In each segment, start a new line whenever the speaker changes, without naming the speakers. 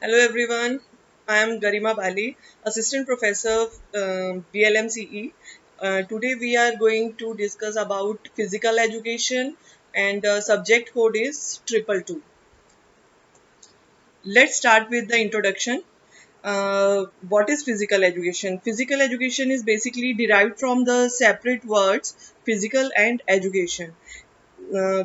Hello everyone, I am Garima Bali, Assistant Professor BLMCE. Today we are going to discuss about physical education and subject code is 222. Let's start with the introduction. What is physical education? Physical education is basically derived from the separate words physical and education.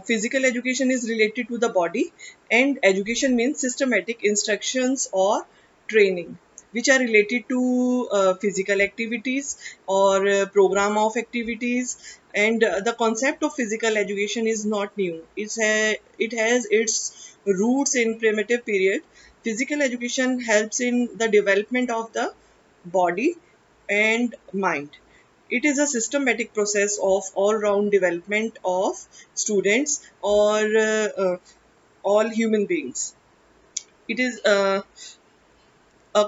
Physical education is related to the body, and education means systematic instructions or training which are related to physical activities or program of activities. And the concept of physical education is not new. It has its roots in primitive period. Physical education helps in the development of the body and mind. It is a systematic process of all-round development of students or all human beings. It is a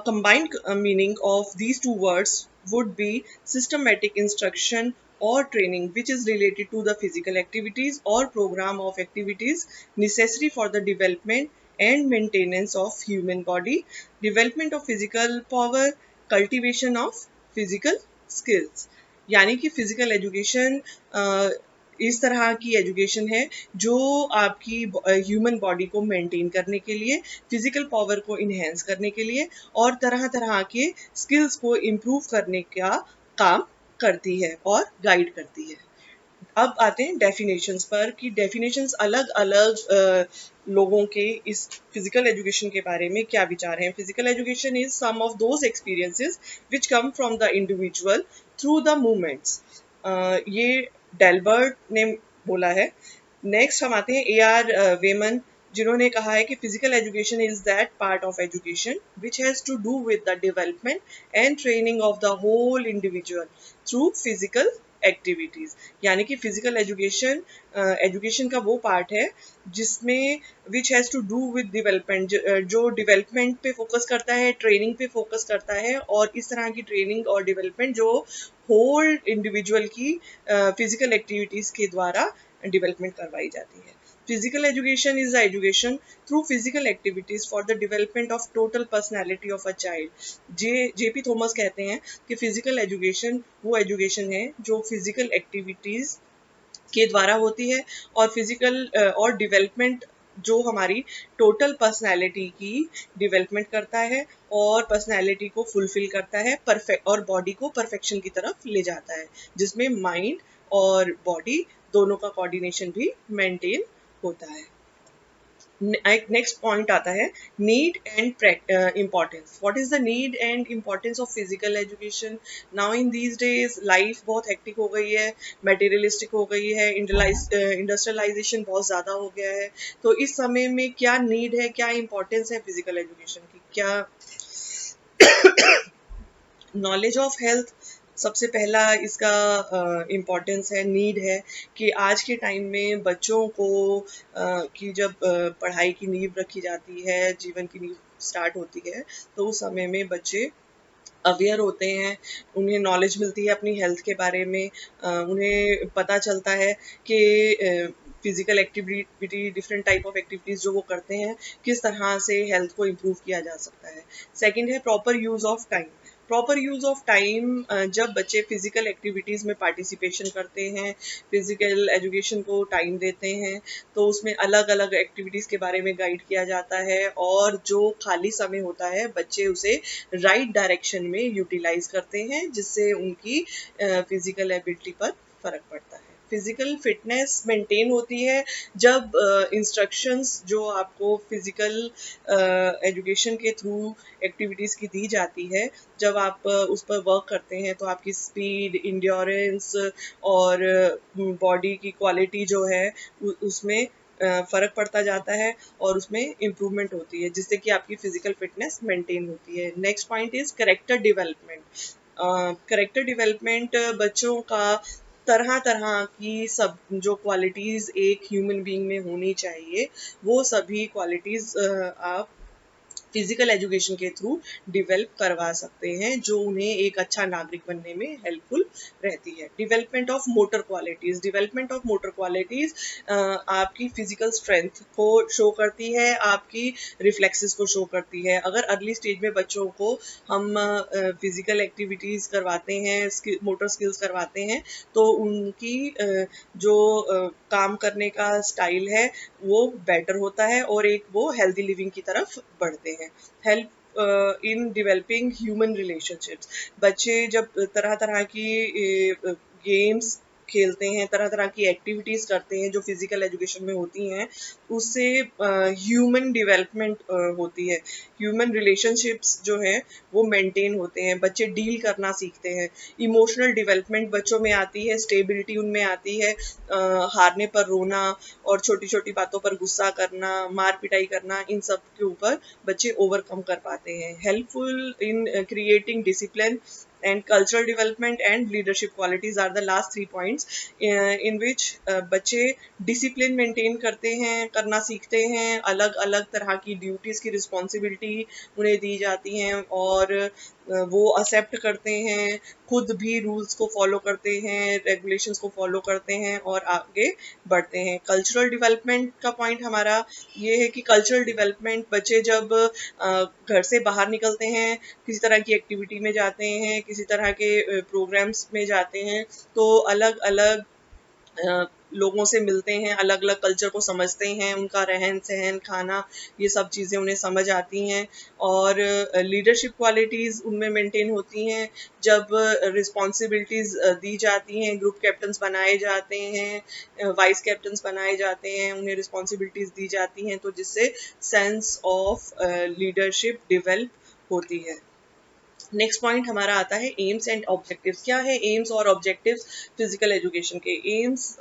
combined meaning of these two words would be systematic instruction or training which is related to the physical activities or program of activities necessary for the development and maintenance of human body, development of physical power, cultivation of physical skills. यानी कि physical education इस तरह की education है जो आपकी human body को maintain करने के लिए, फिजिकल पावर को इन्हेंस करने के लिए और तरह तरह के स्किल्स को इम्प्रूव करने का काम करती है और गाइड करती है। अब आते हैं डेफिनेशंस पर कि डेफिनेशंस अलग अलग लोगों के इस फिजिकल एजुकेशन के बारे में क्या विचार हैं। Physical education is some of those experiences which come from the individual through the movements. ये डेलबर्ट ने बोला है। नेक्स्ट हम आते हैं AR वेमन, जिन्होंने कहा है कि physical education is that part of education which has to do with the development and training of the whole individual through physical activities. यानी कि फिजिकल एजुकेशन एजुकेशन का वो पार्ट है जिसमें which has to do with development, जो development पे focus करता है, ट्रेनिंग पे फोकस करता है और इस तरह की ट्रेनिंग और डेवलपमेंट जो होल इंडिविजुअल की फिजिकल एक्टिविटीज़ के द्वारा डेवलपमेंट करवाई जाती है। Physical education is the education through physical activities for the development of total personality of a child. JP Thomas कहते हैं कि फिजिकल एजुकेशन वो एजुकेशन है जो फिजिकल एक्टिविटीज के द्वारा होती है और फिजिकल और डेवलपमेंट जो हमारी टोटल पर्सनैलिटी की डेवलपमेंट करता है और पर्सनैलिटी को फुलफिल करता है, परफेक्ट और बॉडी को परफेक्शन की तरफ ले जाता है, जिसमें माइंड और बॉडी दोनों का कोऑर्डिनेशन भी मेंटेन होता है। नेक्स्ट पॉइंट आता है need and importance. What is the need and importance of physical education? Now in these days life बहुत हेक्टिक हो गई है, मटेरियलिस्टिक हो गई है, इंडस्ट्रियलाइजेशन बहुत ज़्यादा हो गया है। तो इस समय में क्या नीड है, क्या इम्पोर्टेंस है फिजिकल एजुकेशन की? क्या नॉलेज ऑफ हेल्थ सबसे पहला इसका इम्पोर्टेंस है, नीड है कि आज के टाइम में बच्चों को की जब पढ़ाई की नींव रखी जाती है, जीवन की नींव स्टार्ट होती है, तो उस समय में बच्चे अवेयर होते हैं, उन्हें नॉलेज मिलती है अपनी हेल्थ के बारे में, उन्हें पता चलता है कि physical activity, different type of activities जो वो करते हैं, किस तरह से हेल्थ को इम्प्रूव किया जा सकता है। सेकंड है proper use of time. Proper use of time, जब बच्चे फिजिकल एक्टिविटीज़ में पार्टिसिपेशन करते हैं, फिजिकल एजुकेशन को टाइम देते हैं, तो उसमें अलग अलग एक्टिविटीज़ के बारे में गाइड किया जाता है और जो खाली समय होता है बच्चे उसे राइट डायरेक्शन में यूटिलाइज करते हैं, जिससे उनकी फिजिकल एबिलिटी पर फर्क पड़ता है। फिजिकल फिटनेस मेंटेन होती है जब इंस्ट्रक्शंस जो आपको फिजिकल एजुकेशन के थ्रू एक्टिविटीज़ की दी जाती है, जब आप उस पर वर्क करते हैं तो आपकी स्पीड, इंड्योरेंस और बॉडी की क्वालिटी जो है उसमें फ़र्क पड़ता जाता है और उसमें इम्प्रूवमेंट होती है, जिससे कि आपकी फिजिकल फिटनेस मेंटेन होती है। Next point is character development. Character development बच्चों का तरह तरह की सब जो क्वालिटीज़ एक ह्यूमन बीइंग में होनी चाहिए, वो सभी क्वालिटीज़ आप फिजिकल एजुकेशन के थ्रू डिवेल्प करवा सकते हैं, जो उन्हें एक अच्छा नागरिक बनने में हेल्पफुल रहती है। Development of motor qualities, development of motor qualities आपकी फिजिकल स्ट्रेंथ को शो करती है, आपकी रिफ्लेक्सेस को शो करती है। अगर अर्ली स्टेज में बच्चों को हम फिजिकल एक्टिविटीज करवाते हैं, मोटर स्किल्स करवाते हैं, तो उनकी जो काम करने का स्टाइल है वो बेटर होता है और एक वो हेल्दी लिविंग की तरफ बढ़ते हैं। Help in developing human relationships, बच्चे जब तरह तरह की गेम्स खेलते हैं, तरह तरह की एक्टिविटीज करते हैं जो फिजिकल एजुकेशन में होती हैं, उससे ह्यूमन डेवलपमेंट होती है, ह्यूमन रिलेशनशिप्स जो है वो मेंटेन होते हैं, बच्चे डील करना सीखते हैं, इमोशनल डेवलपमेंट बच्चों में आती है, स्टेबिलिटी उनमें आती है, हारने पर रोना और छोटी छोटी बातों पर गुस्सा करना, मार पिटाई करना, इन सब के ऊपर बच्चे ओवरकम कर पाते हैं। Helpful in creating discipline and cultural development and leadership qualities are the last 3 points in which बच्चे डिसिप्लिन मेंटेन करते हैं, करना सीखते हैं, अलग अलग तरह की ड्यूटीज की रिस्पॉन्सिबिलिटी उन्हें दी जाती हैं और वो एक्सेप्ट करते हैं, खुद भी रूल्स को फॉलो करते हैं, रेगुलेशंस को फॉलो करते हैं और आगे बढ़ते हैं। कल्चरल डेवलपमेंट का पॉइंट हमारा ये है कि कल्चरल डेवलपमेंट बच्चे जब घर से बाहर निकलते हैं, किसी तरह की एक्टिविटी में जाते हैं, किसी तरह के प्रोग्राम्स में जाते हैं, तो अलग अलग लोगों से मिलते हैं, अलग अलग कल्चर को समझते हैं, उनका रहन सहन, खाना, ये सब चीज़ें उन्हें समझ आती हैं और लीडरशिप क्वालिटीज़ उनमें मेंटेन होती हैं। जब रिस्पॉन्सिबिलिटीज़ दी जाती हैं, ग्रुप कैप्टन्स बनाए जाते हैं, वाइस कैप्टन्स बनाए जाते हैं, उन्हें रिस्पॉन्सिबिलिटीज़ दी जाती हैं, तो जिससे सेंस ऑफ लीडरशिप डिवेल्प होती है। नेक्स्ट पॉइंट हमारा आता है एम्स एंड ऑब्जेक्टिव्स। क्या है एम्स और ऑब्जेक्टिव्स फिजिकल एजुकेशन के? एम्स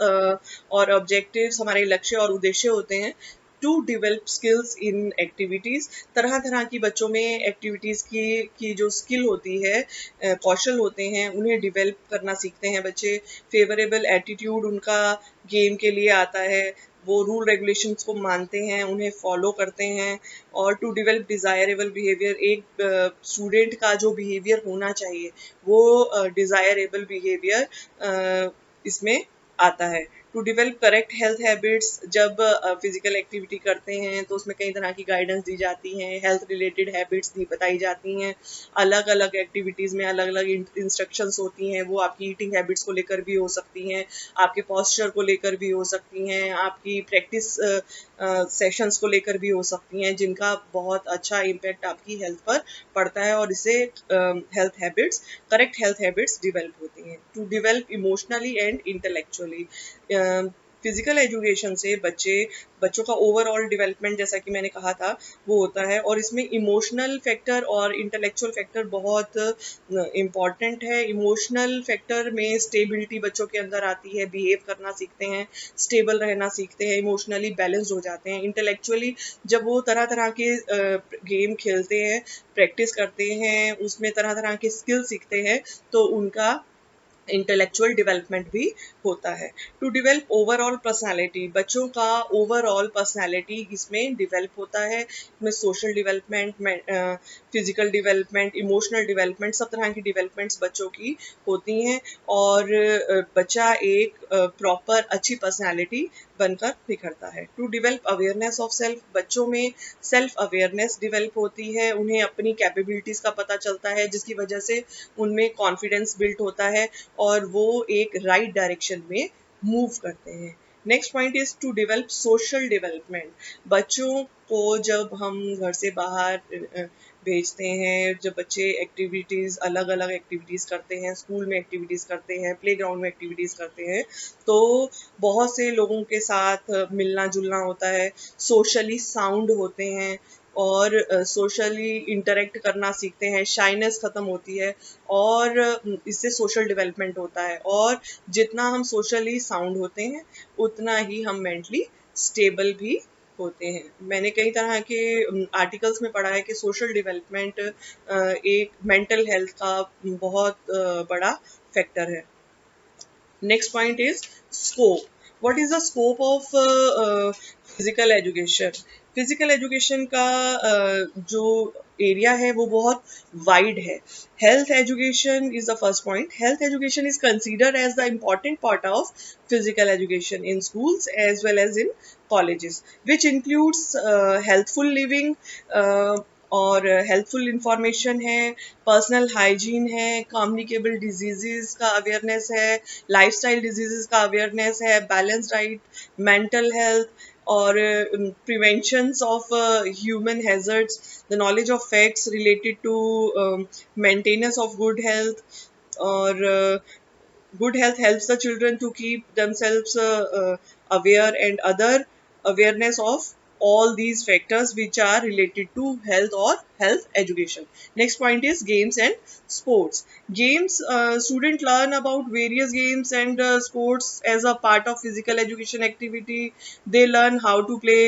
और ऑब्जेक्टिव्स हमारे लक्ष्य और उद्देश्य होते हैं to develop skills in activities. तरह तरह की बच्चों में एक्टिविटीज की जो स्किल होती है, कौशल होते हैं, उन्हें डेवलप करना सीखते हैं बच्चे। फेवरेबल एटीट्यूड उनका गेम के लिए आता है, वो रूल रेगुलेशंस को मानते हैं, उन्हें फॉलो करते हैं। और टू डेवलप डिजायरेबल बिहेवियर, एक स्टूडेंट का जो बिहेवियर होना चाहिए वो डिजायरेबल बिहेवियर इसमें आता है। To develop correct health habits, जब फिजिकल एक्टिविटी करते हैं तो उसमें कई तरह की गाइडेंस दी जाती हैं, हेल्थ रिलेटेड हैबिट्स भी बताई जाती हैं, अलग अलग एक्टिविटीज़ में अलग अलग इंस्ट्रक्शंस होती हैं, वो आपकी ईटिंग हैबिट्स को लेकर भी हो सकती हैं, आपके पॉस्चर को लेकर भी हो सकती हैं, आपकी प्रैक्टिस सेशंस को लेकर भी हो सकती हैं, जिनका बहुत अच्छा इम्पैक्ट आपकी हेल्थ पर पड़ता है और इससे करेक्ट हेल्थ हैबिट्स डिवेल्प होती हैं। To develop emotionally and intellectually, physical education से बच्चों का ओवरऑल डेवलपमेंट, जैसा कि मैंने कहा था, वो होता है और इसमें इमोशनल फैक्टर और इंटेलेक्चुअल फैक्टर बहुत इम्पॉर्टेंट है। इमोशनल फैक्टर में स्टेबिलिटी बच्चों के अंदर आती है, बिहेव करना सीखते हैं, स्टेबल रहना सीखते हैं, इमोशनली बैलेंस्ड हो जाते हैं। इंटेलेक्चुअली जब वो तरह तरह के गेम खेलते हैं, प्रैक्टिस करते हैं, उसमें तरह तरह के स्किल सीखते हैं, तो उनका इंटेलेक्चुअल डेवलपमेंट भी होता है। टू डेवलप ओवरऑल पर्सनालिटी, बच्चों का ओवरऑल पर्सनालिटी इसमें डेवलप होता है। इसमें social development, physical development, emotional development, सब तरह की डेवलपमेंट्स बच्चों की होती हैं और बच्चा एक प्रॉपर अच्छी पर्सनालिटी बनकर निखरता है। To develop awareness of self, बच्चों में सेल्फ अवेयरनेस डेवलप होती है, उन्हें अपनी कैपेबिलिटीज का पता चलता है, जिसकी वजह से उनमें कॉन्फिडेंस बिल्ड होता है और वो एक राइट डायरेक्शन में मूव करते हैं। Next point is to develop social development, बच्चों को जब हम घर से बाहर भेजते हैं, जब बच्चे एक्टिविटीज़, अलग अलग एक्टिविटीज़ करते हैं, स्कूल में एक्टिविटीज़ करते हैं, प्लेग्राउंड में एक्टिविटीज़ करते हैं, तो बहुत से लोगों के साथ मिलना जुलना होता है, सोशली साउंड होते हैं और सोशली इंटरेक्ट करना सीखते हैं, शाइनेस ख़त्म होती है और इससे सोशल डेवलपमेंट होता है। और जितना हम सोशली साउंड होते हैं उतना ही हम मेंटली स्टेबल भी होते हैं। मैंने कई तरह के आर्टिकल्स में पढ़ा है कि सोशल डेवलपमेंट एक मेंटल हेल्थ का बहुत बड़ा फैक्टर है। Next point is scope. What is the scope of physical education? Physical education का जो एरिया है वो बहुत वाइड है. Health education is the first point. Health education is considered as the important part of physical education in schools as well as in colleges, which includes healthful living, और helpful information है, personal hygiene है, communicable diseases का awareness है, lifestyle diseases का awareness है, balance diet, mental health, और preventions of human hazards, the knowledge of facts related to maintenance of good health, or good health helps the children to keep themselves aware, and other awareness of all these factors which are related to health or health education. Next point is games and sports. Games, student learn about various games and sports as a part of physical education activity. They learn how to play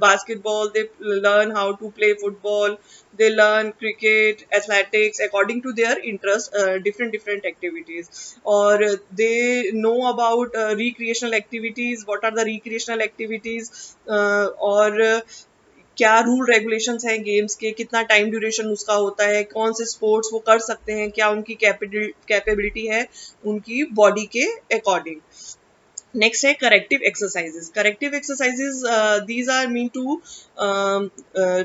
basketball, they learn how to play football, they learn cricket, athletics according to their interest, different activities. Or they know about recreational activities, what are the recreational activities, और क्या rule regulations हैं games के, कितना time duration उसका होता है, कौन से स्पोर्ट्स वो कर सकते हैं, क्या उनकी कैपेबिलिटी है उनकी बॉडी के अकॉर्डिंग. Next है corrective exercises. Corrective exercises, these are meant to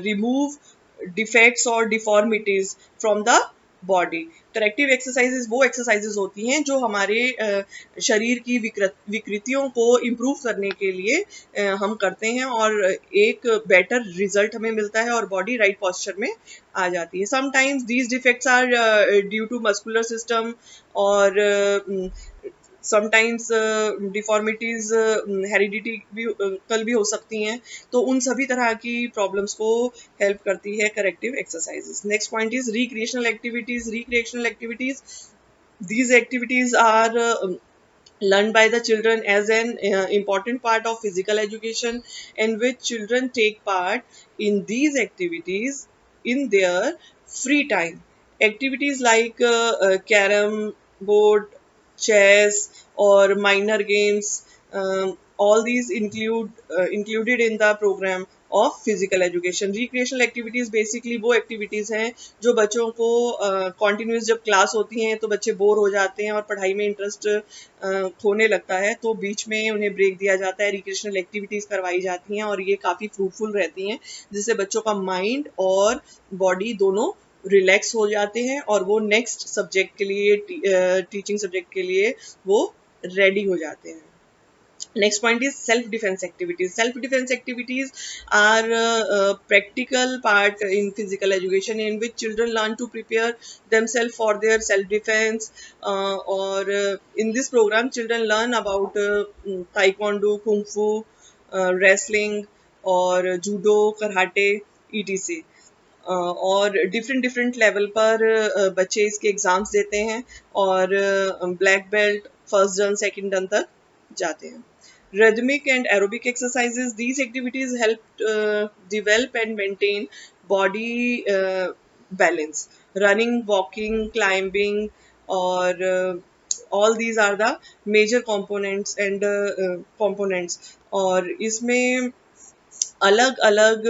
remove defects or deformities from the body. Corrective exercises वो एक्सरसाइजेज होती हैं जो हमारे शरीर की विकृतियों को इम्प्रूव करने के लिए हम करते हैं, और एक बेटर रिजल्ट हमें मिलता है और बॉडी राइट पॉस्चर में आ जाती है. Sometimes these defects are due to muscular system, और समटाइम्स डिफॉर्मिटीज हेरिडिटी भी कल भी हो सकती हैं. तो उन सभी तरह की प्रॉब्लम्स को हेल्प करती है corrective exercises. Next point is recreational activities. Recreational activities, these activities are learned by the children as an important part of physical education, in which children take part in these activities in their free time. Activities like carom board, chess, or minor games, all these included in the program of physical education. Recreational activities basically वो activities हैं जो बच्चों को continuous जब class होती हैं तो बच्चे बोर हो जाते हैं और पढ़ाई में इंटरेस्ट खोने लगता है, तो बीच में उन्हें ब्रेक दिया जाता है, रिक्रिएशनल एक्टिविटीज करवाई जाती हैं, और ये काफ़ी फ्रूटफुल रहती हैं, जिससे बच्चों का माइंड और बॉडी दोनों रिलैक्स हो जाते हैं और वो नेक्स्ट सब्जेक्ट के लिए, टीचिंग सब्जेक्ट के लिए वो रेडी हो जाते हैं. Next point is self-defense activities. Self-defense activities are a practical part in physical education, in which children learn to prepare themselves for their self-defense. Or in this program, children learn about taekwondo, kung fu, wrestling, or judo, karate, etc. और different level पर बच्चे इसके exams देते हैं और black belt, first done, second done तक जाते हैं. Rhythmic and aerobic exercises, these activities help develop and maintain body balance. Running, walking, climbing, or all these are the major components and components. और इसमें अलग अलग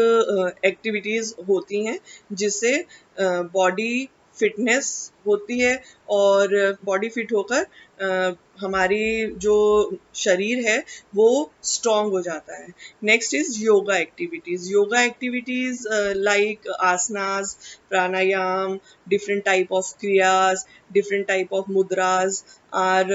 एक्टिविटीज होती हैं जिससे बॉडी फिटनेस होती है, और बॉडी फिट होकर हमारी जो शरीर है वो स्ट्रॉन्ग हो जाता है. Next is yoga activities. Yoga activities like asanas, pranayama, different type of kriyas, different type of mudras are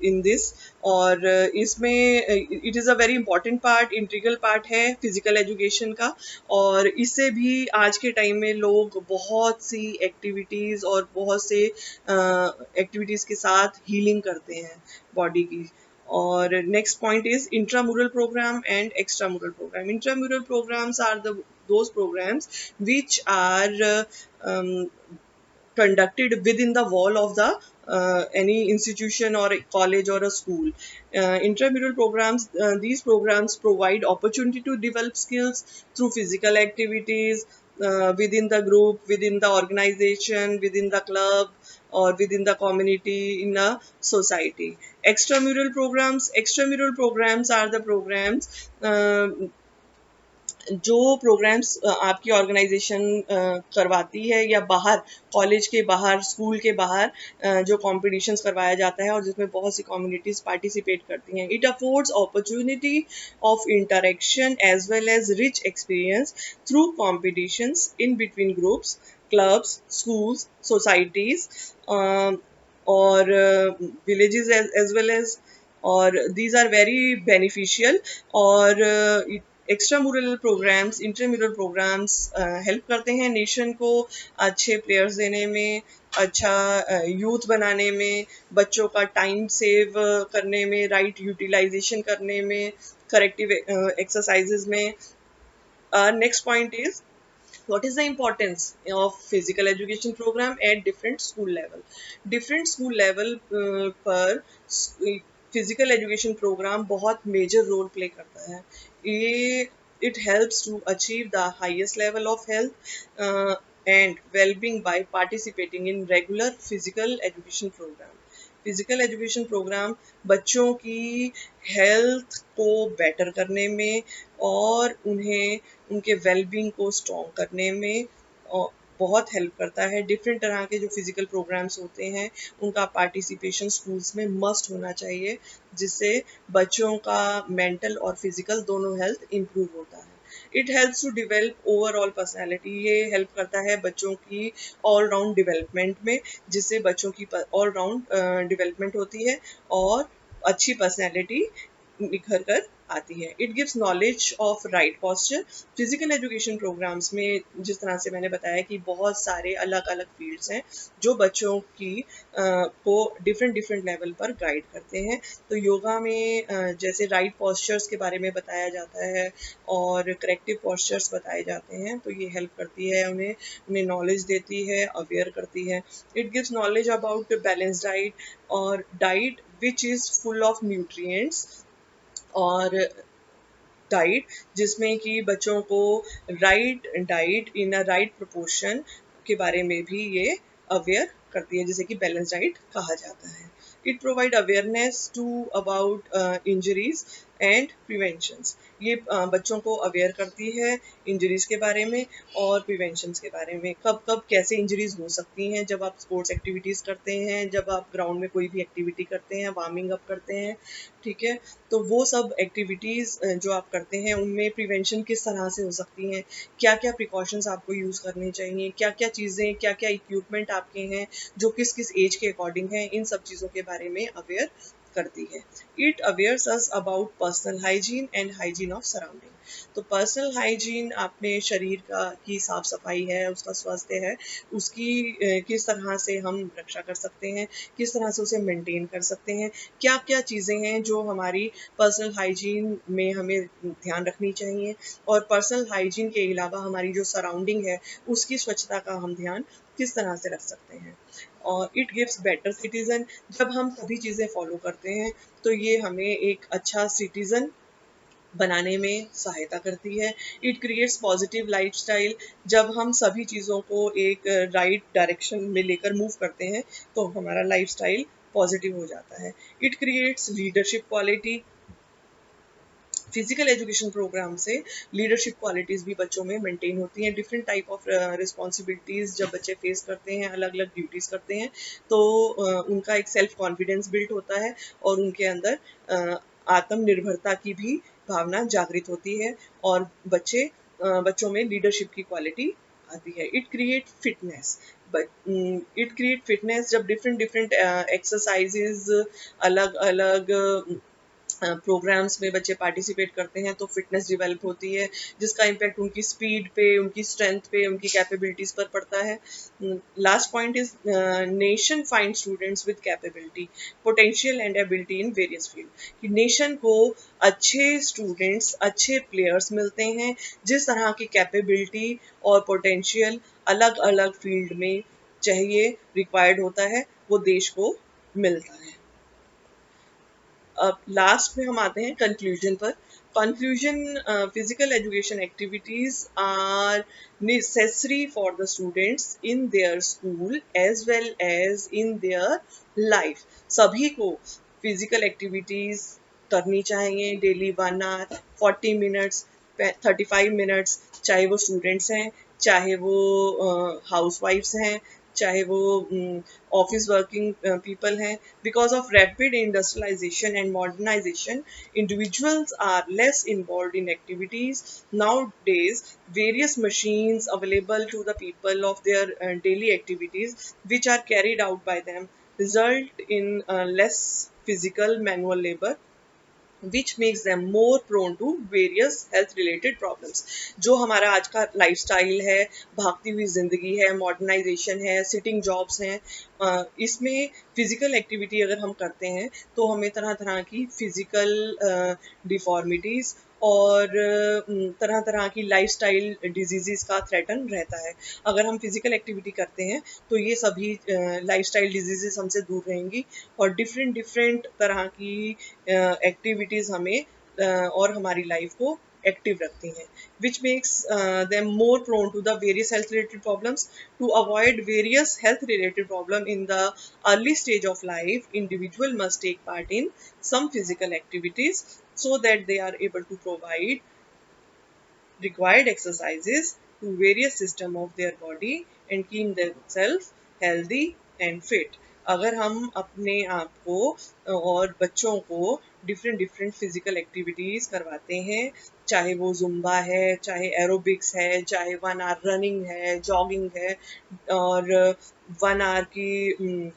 in this. और इसमें it is a very important part, integral part है फिजिकल एजुकेशन का. और इससे भी आज के टाइम में लोग बहुत सी एक्टिविटीज़ और बहुत से एक्टिविटीज़ के साथ हीलिंग करते हैं बॉडी की. और next point is intramural program and extramural program. Intramural programs are those programs which are conducted within the wall of the any institution or a college or a school. Intramural programs, these programs provide opportunity to develop skills through physical activities within the group, within the organization, within the club, or within the community, in a society. Extramural programs are the programs जो programmes आपकी organisation करवाती है या बाहर college के बाहर school के बाहर जो कॉम्पिटिशन्स करवाया जाता है और जिसमें बहुत सी कम्युनिटीज पार्टिसिपेट करती हैं, it affords opportunity of interaction as well as rich experience through competitions in between groups, clubs, schools, societies, और villages as well as, और these are very beneficial, और extramural programs, intramural programs help करते हैं nation को अच्छे players देने में, अच्छा यूथ बनाने में, बच्चों का टाइम सेव करने में, राइट यूटिलाइजेशन करने में, करेक्टिव एक्सरसाइजेज में. Next point is, what is the importance of physical education program at different school level. Different school level पर physical education program बहुत major role play करता है. ये it helps to achieve the highest level of health and well-being by participating in regular physical education program. Physical education program बच्चों की health को better करने में और उन्हें उनके वेलबींग को स्ट्रॉन्ग करने में बहुत हेल्प करता है. डिफरेंट तरह के जो फिजिकल प्रोग्राम्स होते हैं उनका पार्टिसिपेशन स्कूल्स में मस्ट होना चाहिए, जिससे बच्चों का मेंटल और फिजिकल दोनों हेल्थ इम्प्रूव होता है. It helps to develop overall personality. ये हेल्प करता है बच्चों की ऑल राउंड डिवेलपमेंट में, जिससे बच्चों की ऑल राउंड डिवेलपमेंट होती है और अच्छी पर्सनैलिटी निखर कर आती है. It gives knowledge of right posture. Physical education programs में जिस तरह से मैंने बताया कि बहुत सारे अलग अलग फील्ड्स हैं जो बच्चों की को डिफरेंट डिफरेंट लेवल पर गाइड करते हैं. तो योगा में जैसे राइट पॉस्चर्स के बारे में बताया जाता है और करेक्टिव पॉस्चर्स बताए जाते हैं, तो ये हेल्प करती है उन्हें नॉलेज देती है, अवेयर करती है. It gives knowledge about balance diet और diet which is full of nutrients, और डाइट जिसमें कि बच्चों को right diet in a right proportion के बारे में भी ये अवेयर करती है, जिसे कि बैलेंस डाइट कहा जाता है. It provide awareness to about injuries and preventions. ये बच्चों को अवेयर करती है इंजरीज के बारे में और प्रिवेंशंस के बारे में. कब कब कैसे इंजरीज हो सकती हैं जब आप स्पोर्ट्स एक्टिविटीज़ करते हैं, जब आप ग्राउंड में कोई भी एक्टिविटी करते हैं, वार्मिंग अप करते हैं, ठीक है, तो वो सब एक्टिविटीज़ जो आप करते हैं उनमें प्रिवेंशन किस तरह से हो सकती हैं, क्या क्या प्रिकॉशंस आपको यूज़ करने चाहिए, क्या क्या चीज़ें, क्या क्या इक्विपमेंट आपके हैं जो किस किस एज के अकॉर्डिंग हैं, इन सब चीज़ों के बारे में अवेयर करती है. It awares us about personal hygiene and hygiene of surrounding. तो पर्सनल हाइजीन अपने शरीर का की साफ सफाई है, उसका स्वास्थ्य है, उसकी किस तरह से हम रक्षा कर सकते हैं, किस तरह से उसे मेंटेन कर सकते हैं, क्या क्या चीज़ें हैं जो हमारी पर्सनल हाइजीन में हमें ध्यान रखनी चाहिए, और पर्सनल हाइजीन के अलावा हमारी जो सराउंडिंग है उसकी स्वच्छता का हम ध्यान किस तरह से रख सकते हैं. और इट गिव्स बेटर सिटीजन. जब हम सभी चीज़ें फॉलो करते हैं तो ये हमें एक अच्छा सिटीजन बनाने में सहायता करती है. It creates positive lifestyle. जब हम सभी चीज़ों को एक राइट डायरेक्शन में लेकर मूव करते हैं तो हमारा लाइफस्टाइल पॉजिटिव हो जाता है. It creates leadership quality. Physical education program से लीडरशिप क्वालिटीज़ भी बच्चों में मेंटेन होती हैं. डिफरेंट टाइप ऑफ रिस्पॉन्सिबिलिटीज़ जब बच्चे फेस करते हैं, अलग अलग ड्यूटीज़ करते हैं, तो उनका एक सेल्फ कॉन्फिडेंस बिल्ड होता है और उनके अंदर आत्मनिर्भरता की भी भावना जागृत होती है और बच्चों में लीडरशिप की क्वालिटी आती है. It create fitness. It create fitness. जब डिफरेंट डिफरेंट एक्सरसाइजेज, अलग अलग प्रोग्राम्स में बच्चे पार्टिसिपेट करते हैं तो फिटनेस डेवलप होती है, जिसका इम्पैक्ट उनकी स्पीड पे, उनकी स्ट्रेंथ पे, उनकी कैपेबिलिटीज़ पर पड़ता है. Last point is, nation find students with capability, potential and ability in various field. कि नेशन को अच्छे स्टूडेंट्स, अच्छे प्लेयर्स मिलते हैं जिस तरह की कैपेबिलिटी और पोटेंशियल अलग अलग फील्ड में चाहिए, रिक्वायर्ड होता है, वो देश को मिलता है. अब लास्ट में हम आते हैं कंक्लूजन पर. Conclusion, physical education activities are necessary for the students in their school as well as in their life. सभी को फिजिकल एक्टिविटीज करनी चाहिए डेली 1 आवर 40 मिनट्स. 35 मिनट्स, चाहे वो स्टूडेंट्स हैं, चाहे वो हाउस वाइफ्स हैं, चाहे वो ऑफिस वर्किंग पीपल हैं. Because of rapid industrialization and modernization, individuals are less involved in activities. Nowadays, various machines available to the people of their daily activities, which are carried out by them, result in less physical manual labor, which makes them more prone to various health related problems. जो हमारा आज का lifestyle है, भागती हुई जिंदगी है, modernisation है, सिटिंग जॉब्स हैं, इसमें फिजिकल एक्टिविटी अगर हम करते हैं तो हमें तरह तरह की फिजिकल डिफॉर्मिटीज और तरह तरह की लाइफस्टाइल डिजीजेस का थ्रेटन रहता है. अगर हम फिजिकल एक्टिविटी करते हैं तो ये सभी लाइफस्टाइल डिजीजेस हमसे दूर रहेंगी और डिफरेंट डिफरेंट तरह की एक्टिविटीज हमें और हमारी लाइफ को एक्टिव रखती हैं, which makes them more prone to the various health related problems. To avoid various health related problem in the early stage of life, individual must take part in some physical activities so that they are able to provide required exercises to various system of their body and keep themselves healthy and fit. अगर हम अपने आप को और बच्चों को different different physical activities करवाते हैं, चाहे वो जुम्बा है, चाहे एरोबिक्स है, चाहे 1 आवर रनिंग है, जॉगिंग है और 1 आवर की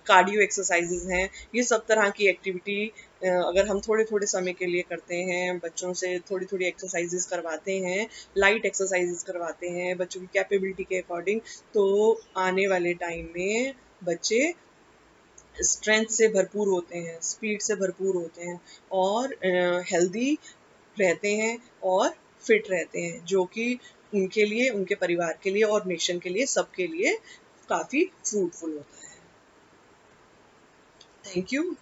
कार्डियो एक्सरसाइजेज हैं, ये सब तरह की एक्टिविटी अगर हम थोड़े थोड़े समय के लिए करते हैं, बच्चों से थोड़ी थोड़ी एक्सरसाइजेज करवाते हैं, लाइट एक्सरसाइजेज करवाते हैं बच्चों की कैपेबिलिटी के अकॉर्डिंग, तो आने वाले टाइम में बच्चे स्ट्रेंथ से भरपूर होते हैं, स्पीड से भरपूर होते हैं और हेल्दी रहते हैं और फिट रहते हैं, जो कि उनके लिए, उनके परिवार के लिए और नेशन के लिए, सबके लिए काफ़ी फ्रूटफुल होता है. Thank you.